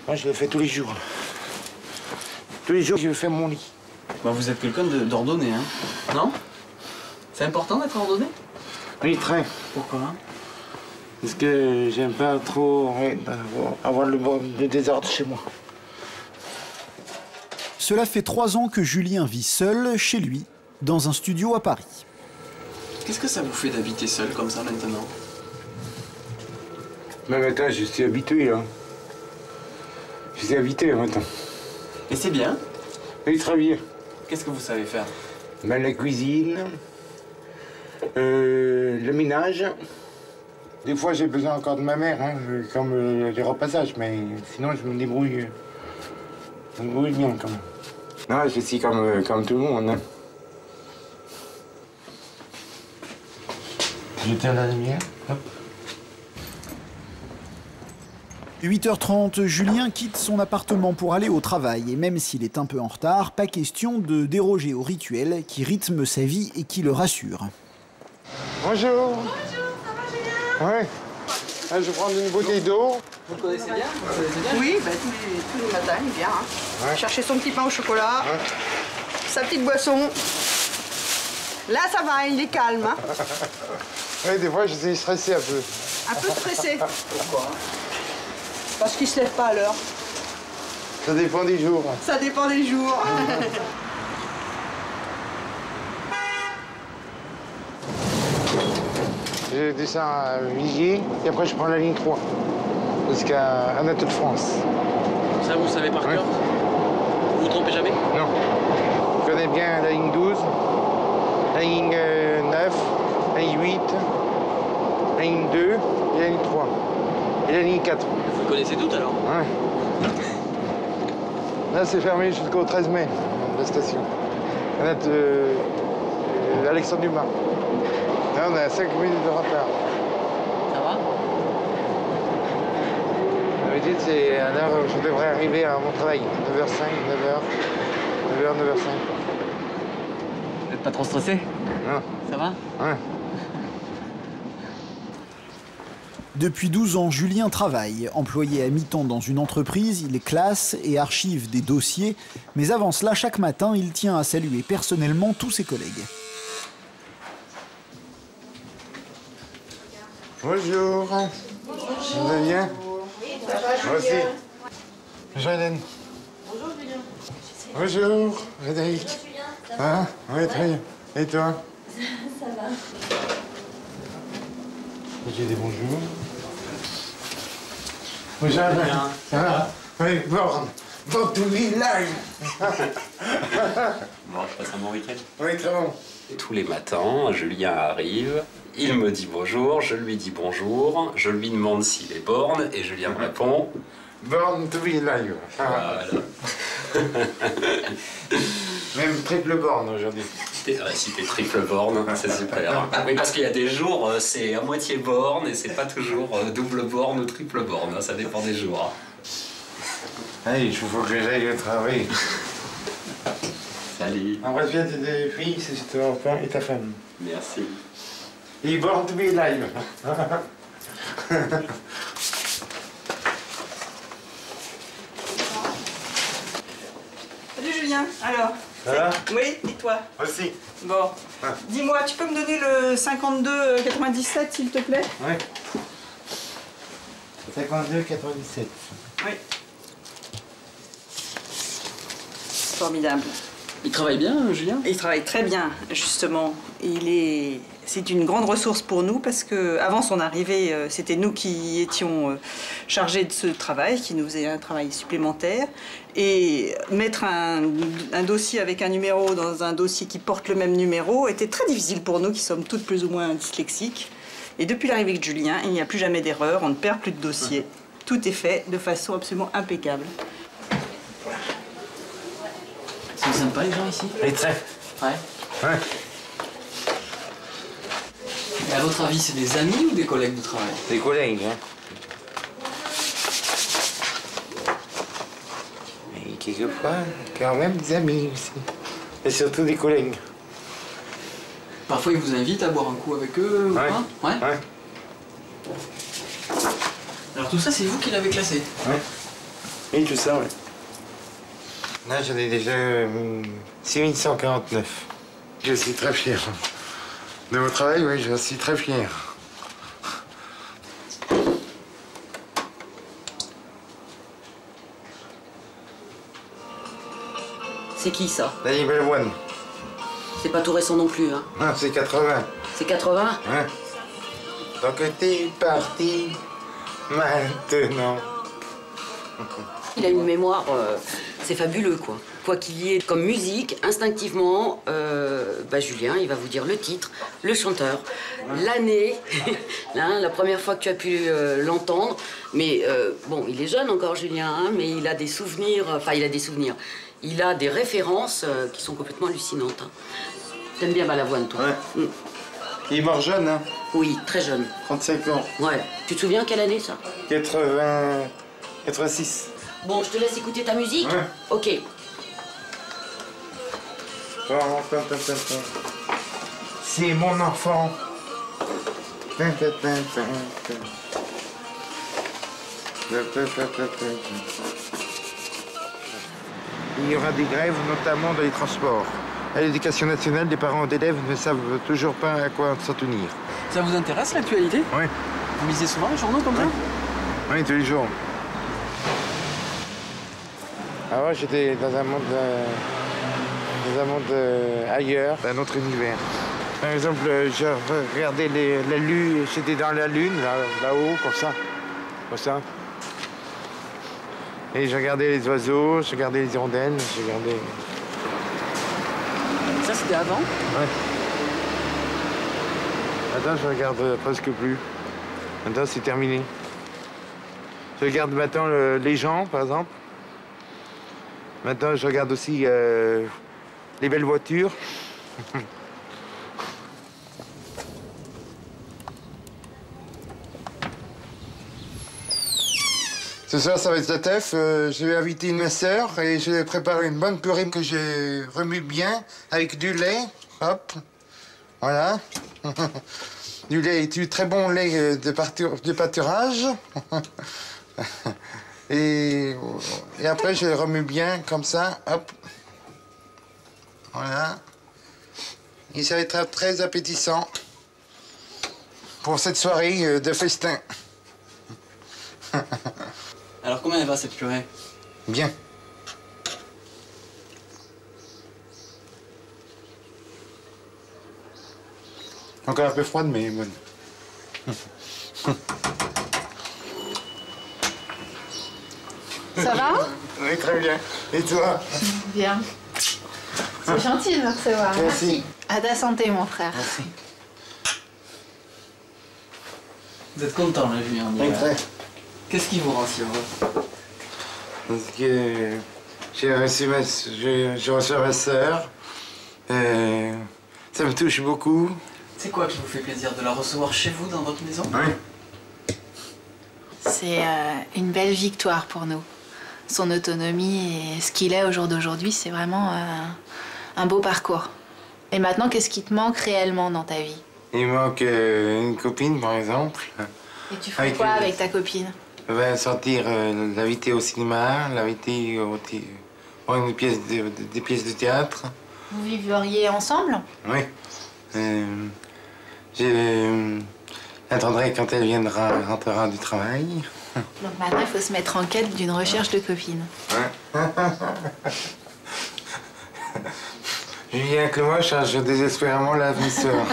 Moi, je le fais tous les jours. Tous les jours, je fais mon lit. Bah, vous êtes quelqu'un d'ordonné, hein? Non? C'est important d'être ordonné? Oui, très. Pourquoi? Parce que j'aime pas trop avoir le désordre chez moi. Cela fait 3 ans que Julien vit seul, chez lui, dans un studio à Paris. Qu'est-ce que ça vous fait d'habiter seul comme ça maintenant? Mais maintenant, je suis habitué, là. Je suis habitué, maintenant. Et c'est bien? Oui, très bien. Qu'est-ce que vous savez faire? Ben, la cuisine, le ménage. Des fois, j'ai besoin encore de ma mère, hein, comme les repassages, mais sinon, je me débrouille bien, quand même. Non, je suis comme tout le monde, hein. J'éteins la lumière, hop. 8h30, Julien quitte son appartement pour aller au travail. Et même s'il est un peu en retard, pas question de déroger au rituel qui rythme sa vie et qui le rassure. Bonjour. Bonjour, ça va Julien? Ouais. Ah, je vais prendre une bouteille d'eau. Vous le connaissez bien? Vous connaissez bien? Oui, bah, tous les matins, il vient. Hein. Ouais. Chercher son petit pain au chocolat, Ouais. sa petite boisson. Là, ça va, il est calme. Hein. Oui, des fois, je suis stressé un peu. Un peu stressé. Pourquoi? Parce qu'il se lève pas à l'heure. Ça dépend des jours. Ça dépend des jours. Je descends à Vigier et après je prends la ligne 3 jusqu'à Anatole France. Ça, vous savez par cœur? Vous vous trompez jamais? Non. Je connais bien la ligne 12, la ligne 9, la ligne 8, la ligne 2 et la ligne 3. Et la ligne 4. Vous connaissez toutes alors? Ouais. Là, c'est fermé jusqu'au 13 mai, la station. Alexandre Dumas. Là, on est à 5 minutes de retard. Ça va? Ça veut dire que c'est à l'heure où je devrais arriver à mon travail. 9h05, 9h, 9h05. Vous n'êtes pas trop stressé? Non. Ça va? Ouais. Depuis 12 ans, Julien travaille. Employé à mi-temps dans une entreprise, il classe et archive des dossiers. Mais avant cela, chaque matin, il tient à saluer personnellement tous ses collègues. Bonjour. Bonjour. Vous allez bien? Oui, ça va, Moi aussi. Bonjour Hélène. Bonjour, Julien. Bonjour Frédéric. Ah, oui, très bien. Et toi? Ça va. J'ai des bonjours. Bonjour Hélène. Ça va? Oui, Borne. Borne to be live. Bon, je passe un bon week-end. Oui, très bon. Tous les matins, Julien arrive, il me dit bonjour, je lui dis bonjour, je lui demande s'il est borne et Julien me répond. Born to be live. Voilà. Même triple borne aujourd'hui. T'es récité triple borne, c'est super. Oui, parce qu'il y a des jours, c'est à moitié borne et c'est pas toujours double borne ou triple borne, ça dépend des jours. Allez, il faut que j'aille au travail. Salut. Embrasse bien tes deux filles, c'est ton enfant et ta femme. Merci. Et born to be live. Salut, Julien. Alors? Ça va? Oui, et toi? Aussi. Bon. Ah. Dis-moi, tu peux me donner le 52,97 s'il te plaît? Oui. 52,97. Oui. Formidable. Il travaille bien, Julien? Il travaille très bien, justement. C'est une grande ressource pour nous parce que avant son arrivée, c'était nous qui étions chargés de ce travail, qui nous faisait un travail supplémentaire. Et mettre un dossier avec un numéro dans un dossier qui porte le même numéro était très difficile pour nous, qui sommes toutes plus ou moins dyslexiques. Et depuis l'arrivée de Julien, il n'y a plus jamais d'erreur, on ne perd plus de dossier. Tout est fait de façon absolument impeccable. C'est sympa les gens ici? Et très. Ouais. Ouais. Et à votre avis, c'est des amis ou des collègues de travail? Des collègues, hein. Et quelquefois, quand même des amis aussi. Et surtout des collègues. Parfois, ils vous invitent à boire un coup avec eux ou Ouais. pas? Ouais. Ouais. Alors tout ça, c'est vous qui l'avez classé? Ouais. Oui, tout ça, ouais. Là, j'en ai déjà 6149. Je suis très fier. De mon travail, oui, je suis très fier. C'est qui ça? Danny Balavoine. C'est pas tout récent non plus, hein? Non, c'est 80. C'est 80? Hein? Donc t'es parti maintenant. Il a une mémoire, c'est fabuleux, quoi. Quoi qu'il y ait comme musique, instinctivement, Julien, il va vous dire le titre, le chanteur, l'année, hein, la première fois que tu as pu l'entendre. Mais bon, il est jeune encore, Julien, hein, mais il a des souvenirs, il a des références qui sont complètement hallucinantes. Hein. T'aimes bien Balavoine, toi? Ouais. Il est mort jeune, hein? Oui, très jeune. 35 ans. Ouais. Tu te souviens quelle année, ça? 86. Bon, je te laisse écouter ta musique? Ouais. Ok. C'est mon enfant. Il y aura des grèves, notamment dans les transports. À l'éducation nationale, les parents d'élèves ne savent toujours pas à quoi s'en tenir. Ça vous intéresse l'actualité? Oui. Vous lisez souvent les journaux comme ça? Oui, tous les jours. Avant, j'étais dans un monde ailleurs, un autre univers. Par exemple, je regardais la lune, j'étais dans la lune, là-haut, comme ça. Et je regardais les oiseaux, je regardais les hirondelles, je regardais... Ça, c'était avant? Ouais. Maintenant, je regarde presque plus. Maintenant, c'est terminé. Je regarde maintenant les gens, par exemple. Maintenant, je regarde aussi les belles voitures. Ce soir, ça va être la teuf. Je vais inviter une sœur et je vais préparer une bonne purée que j'ai remue bien avec du lait. Hop. Voilà. Du lait, du très bon lait de pâturage. Et après, je le remue bien comme ça. Hop. Voilà. Et ça va être très appétissant pour cette soirée de festin. Alors combien elle va cette purée? Bien. Encore un peu froide, mais bonne. Ça va? Oui, très bien. Et toi? Bien. C'est gentil de me recevoir. Merci. À ta santé, mon frère. Merci. Vous êtes content là, Julien? Oui, très. Qu'est-ce qui vous rend si heureux? Parce que j'ai reçu ma sœur. Ça me touche beaucoup. C'est quoi qui vous fait plaisir? De la recevoir chez vous, dans votre maison? Oui. C'est une belle victoire pour nous. Son autonomie et ce qu'il est au jour d'aujourd'hui, c'est vraiment un beau parcours. Et maintenant, qu'est-ce qui te manque réellement dans ta vie? Il manque une copine, par exemple. Et tu fais quoi avec ta copine? Sortir, l'inviter au cinéma, l'inviter voir des pièces de théâtre. Vous vivriez ensemble? Oui. Je l'attendrai quand elle rentrera du travail. Donc maintenant, il faut se mettre en quête d'une recherche de copine. Ouais. Julien Clément cherche désespérément la vie sœur.